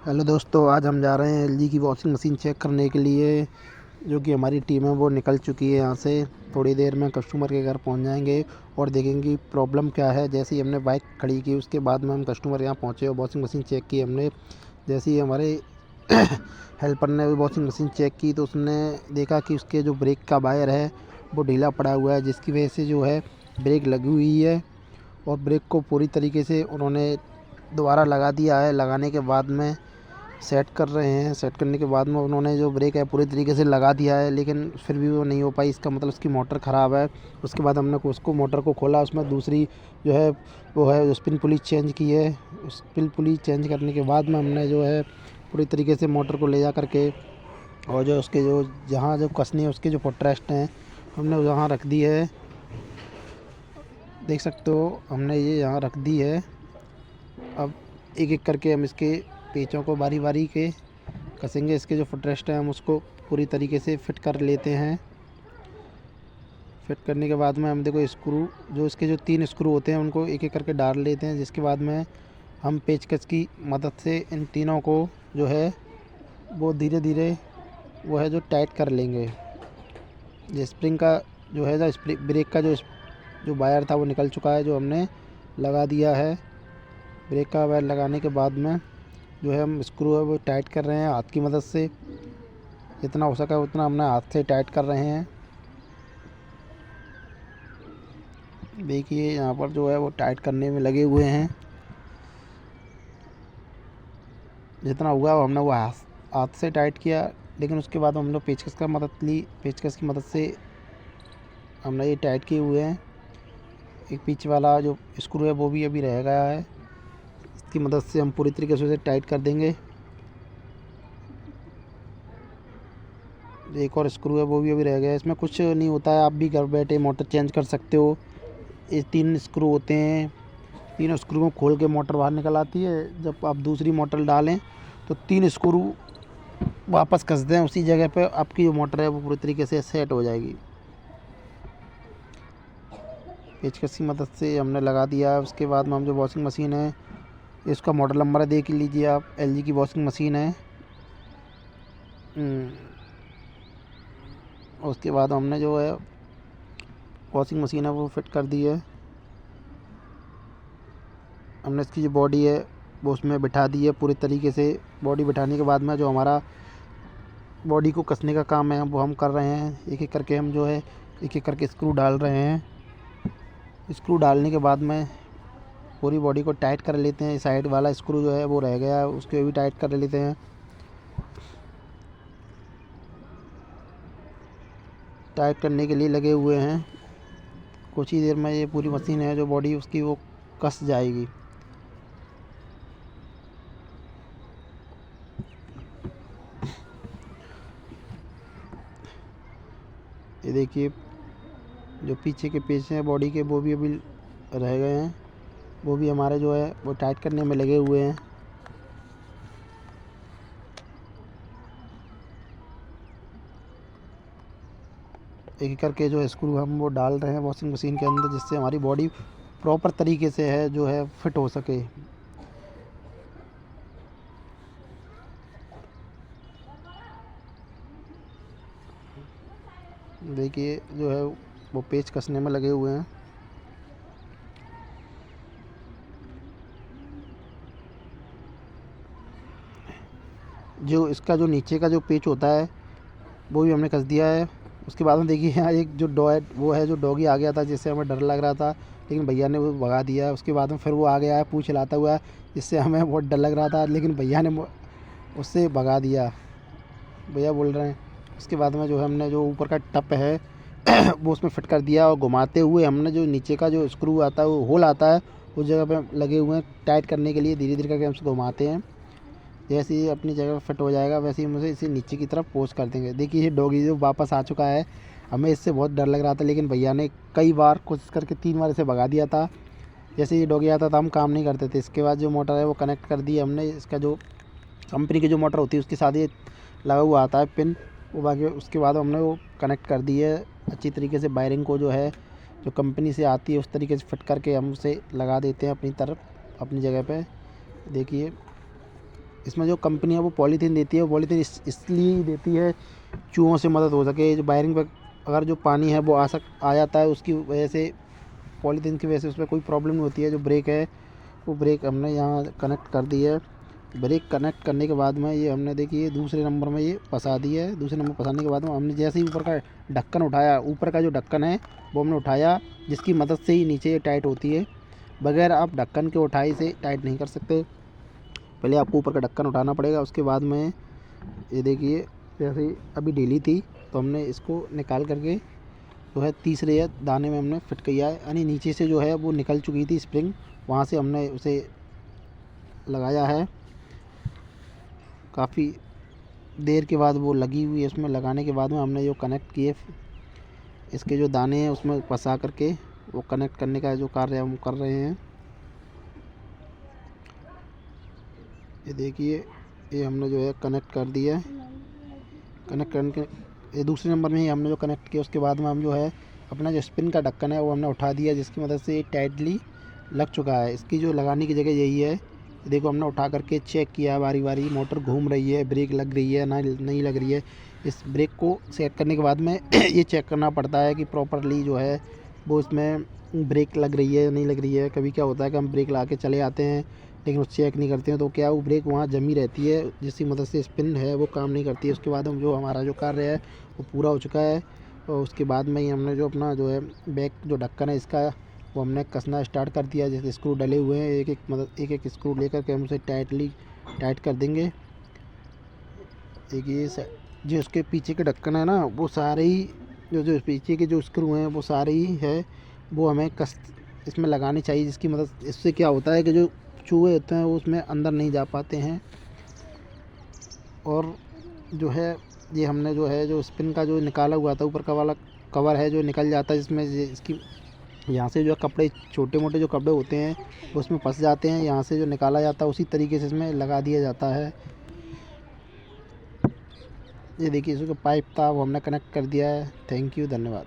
Hello दोस्तों, आज हम जा रहे हैं एलजी की वॉशिंग मशीन चेक करने के लिए। जो कि हमारी टीम है वो निकल चुकी है यहाँ से। थोड़ी देर में कस्टमर के घर पहुँच जाएंगे और देखेंगे प्रॉब्लम क्या है। जैसे ही हमने बाइक खड़ी की उसके बाद में हम कस्टमर यहाँ पहुँचे और वॉशिंग मशीन चेक की हमने। जैसे ही हमारे हेल्पर ने वॉशिंग मशीन चेक की तो उसने देखा कि उसके जो ब्रेक का वायर है वो ढीला पड़ा हुआ है, जिसकी वजह से जो है ब्रेक लगी हुई है। और ब्रेक को पूरी तरीके से उन्होंने दोबारा लगा दिया है। लगाने के बाद में सेट कर रहे हैं। सेट करने के बाद में उन्होंने जो ब्रेक है पूरी तरीके से लगा दिया है, लेकिन फिर भी वो नहीं हो पाई। इसका मतलब उसकी मोटर ख़राब है। उसके बाद हमने उसको मोटर को खोला, उसमें दूसरी जो है वो है स्पिन पुली चेंज की है। स्पिन पुली चेंज करने के बाद में हमने जो है पूरी तरीके से मोटर को ले जा करके और जो उसके जो जहाँ जो कसनी है उसके जो फुटरेस्ट हैं हमने वहाँ रख दी है। देख सकते हो हमने ये यहाँ रख दी है। अब एक एक करके हम इसके पेचों को बारी बारी के कसेंगे। इसके जो फुटरेस्ट है हम उसको पूरी तरीके से फिट कर लेते हैं। फिट करने के बाद में हम देखो स्क्रू जो इसके जो 3 स्क्रू होते हैं उनको एक एक करके डाल लेते हैं, जिसके बाद में हम पेचकस की मदद से इन तीनों को जो है वो धीरे धीरे वो है जो टाइट कर लेंगे। ये स्प्रिंग का जो है जो ब्रेक का जो वायर था वो निकल चुका है, जो हमने लगा दिया है। ब्रेक का वायर लगाने के बाद में जो है हम स्क्रू है वो टाइट कर रहे हैं हाथ की मदद से। जितना हो सका उतना हमने हाथ से टाइट कर रहे हैं। देखिए यहाँ पर जो है वो टाइट करने में लगे हुए हैं। जितना हुआ वो हमने वो हाथ से टाइट किया, लेकिन उसके बाद हमने पेचकस का मदद ली। पेचकस की मदद से हमने ये टाइट किए हुए हैं। एक पीछे वाला जो स्क्रू है वो भी अभी रह गया है, इसकी मदद से हम पूरी तरीके से उसे टाइट कर देंगे। एक और स्क्रू है वो भी अभी रह गया है। इसमें कुछ नहीं होता है, आप भी घर बैठे मोटर चेंज कर सकते हो। ये 3 स्क्रू होते हैं। तीनों स्क्रू को खोल के मोटर बाहर निकल आती है। जब आप दूसरी मोटर डालें तो 3 स्क्रू वापस कस दें उसी जगह पे, आपकी जो मोटर है वो पूरी तरीके से सेट हो जाएगी। पेचकस की मदद से हमने लगा दिया है। उसके बाद में हम जो वॉशिंग मशीन है इसका मॉडल नंबर है, देख लीजिए आप। एलजी की वॉशिंग मशीन है। उसके बाद हमने जो है वॉशिंग मशीन है वो फिट कर दी है। हमने इसकी जो बॉडी है वो उसमें बिठा दी है पूरी तरीके से। बॉडी बिठाने के बाद में जो हमारा बॉडी को कसने का काम है वो हम कर रहे हैं। एक एक करके हम जो है एक एक करके स्क्रू डाल रहे हैं। स्क्रू डालने के बाद में पूरी बॉडी को टाइट कर लेते हैं। साइड वाला स्क्रू जो है वो रह गया है, उसको भी टाइट कर लेते हैं। टाइट करने के लिए लगे हुए हैं। कुछ ही देर में ये पूरी मशीन है जो बॉडी उसकी वो कस जाएगी। ये देखिए जो पीछे के पेच हैं बॉडी के वो भी अभी रह गए हैं, वो भी हमारे जो है वो टाइट करने में लगे हुए हैं। एक एक करके जो स्क्रू हम वो डाल रहे हैं वॉशिंग मशीन के अंदर, जिससे हमारी बॉडी प्रॉपर तरीके से है जो है फिट हो सके। देखिए जो है वो पेच कसने में लगे हुए हैं। जो इसका जो नीचे का जो पेच होता है वो भी हमने कस दिया है। उसके बाद में देखिए यहाँ एक जो वो है जो डॉगी आ गया था, जिससे हमें डर लग रहा था, लेकिन भैया ने वो भगा दिया। उसके बाद में फिर वो आ गया है पूँछ हिलाता हुआ, जिससे हमें बहुत डर लग रहा था, लेकिन भैया ने उससे भगा दिया। भैया बोल रहे हैं। उसके बाद में जो है हमने जो ऊपर का टप है वो उसमें फिट कर दिया, और घुमाते हुए हमने जो नीचे का जो स्क्रू आता है वो होल आता है उस जगह पे लगे हुए हैं टाइट करने के लिए। धीरे धीरे करके हम उसको घुमाते हैं। जैसे ही अपनी जगह फिट हो जाएगा वैसे ही हम उसे इसे नीचे की तरफ पोस्ट कर देंगे। देखिए ये डॉगी जो वापस आ चुका है। हमें इससे बहुत डर लग रहा था, लेकिन भैया ने कई बार कोशिश करके 3 बार इसे भगा दिया था। जैसे ये डॉगी आता था हम काम नहीं करते थे। इसके बाद जो मोटर है वो कनेक्ट कर दी हमने। इसका जो कंपनी की जो मोटर होती है उसके साथ ये लगा हुआ आता है पिन, वो बाकी उसके बाद हमने वो कनेक्ट कर दी है अच्छी तरीके से। वायरिंग को जो है जो कंपनी से आती है उस तरीके से फिट करके हम उसे लगा देते हैं अपनी तरफ अपनी जगह पे। देखिए इसमें जो कंपनी है वो पॉलीथीन देती है, वो पॉलीथीन इसलिए देती है चूहों से मदद हो सके। जो वायरिंग पर अगर जो पानी है वो आ जाता है, उसकी वजह से पॉलीथीन की वजह से उसमें कोई प्रॉब्लम नहीं होती है। जो ब्रेक है वो ब्रेक हमने यहाँ कनेक्ट कर दी है। ब्रेक कनेक्ट करने के बाद में ये हमने देखिए दूसरे नंबर में ये फंसा दी है। दूसरे नंबर फंसाने के बाद में हमने जैसे ही ऊपर का ढक्कन उठाया, ऊपर का जो ढक्कन है वो हमने उठाया, जिसकी मदद से ही नीचे ये टाइट होती है। बगैर आप ढक्कन के उठाई से टाइट नहीं कर सकते। पहले आपको ऊपर का ढक्कन उठाना पड़ेगा। उसके बाद में ये देखिए जैसे ही अभी ढीली थी तो हमने इसको निकाल करके जो है तीसरे दाने में हमने फिट किया है, यानी नीचे से जो है वो निकल चुकी थी स्प्रिंग, वहाँ से हमने उसे लगाया है। काफ़ी देर के बाद वो लगी हुई है। उसमें लगाने के बाद में हमने जो कनेक्ट किए इसके जो दाने हैं उसमें फंसा करके वो कनेक्ट करने का जो कार्य हम कर रहे हैं। ये देखिए ये हमने जो है कनेक्ट कर दिया है। कनेक्ट करने के ये दूसरे नंबर में ही हमने जो कनेक्ट किया, उसके बाद में हम जो है अपना जो स्पिन का ढक्कन है वो हमने उठा दिया, जिसकी मदद से ये टाइटली लग चुका है। इसकी जो लगाने की जगह यही है। देखो हमने उठा करके चेक किया, बारी बारी मोटर घूम रही है, ब्रेक लग रही है ना नहीं लग रही है। इस ब्रेक को सेट करने के बाद में ये चेक करना पड़ता है कि प्रॉपरली जो है वो इसमें ब्रेक लग रही है या नहीं लग रही है। कभी क्या होता है कि हम ब्रेक ला के चले आते हैं लेकिन उसे चेक नहीं करते हैं, तो क्या वो ब्रेक वहाँ जमी रहती है, जिसकी मदद से स्पिन है वो काम नहीं करती है। उसके बाद हम जो हमारा जो कार्य है वो पूरा हो चुका है। और उसके बाद में ही हमने जो अपना जो है बैक जो ढक्कन है इसका वो हमने कसना स्टार्ट कर दिया। जैसे स्क्रू डले हुए हैं, एक एक स्क्रू लेकर के हम उसे टाइट कर देंगे। देखिए जो उसके पीछे के ढक्कन है ना वो सारे ही जो पीछे के जो स्क्रू हैं वो सारे ही है वो हमें इसमें लगानी चाहिए, जिसकी मदद इससे क्या होता है कि जो चूहे होते हैं वो उसमें अंदर नहीं जा पाते हैं। और जो है ये हमने जो है जो स्पिन का जो निकाला हुआ था ऊपर का वाला कवर है जो निकल जाता है, जिसमें इसकी यहाँ से जो कपड़े छोटे मोटे जो कपड़े होते हैं वो उसमें फंस जाते हैं। यहाँ से जो निकाला जाता है उसी तरीके से इसमें लगा दिया जाता है। ये देखिए इसका पाइप था वो हमने कनेक्ट कर दिया है। थैंक यू, धन्यवाद।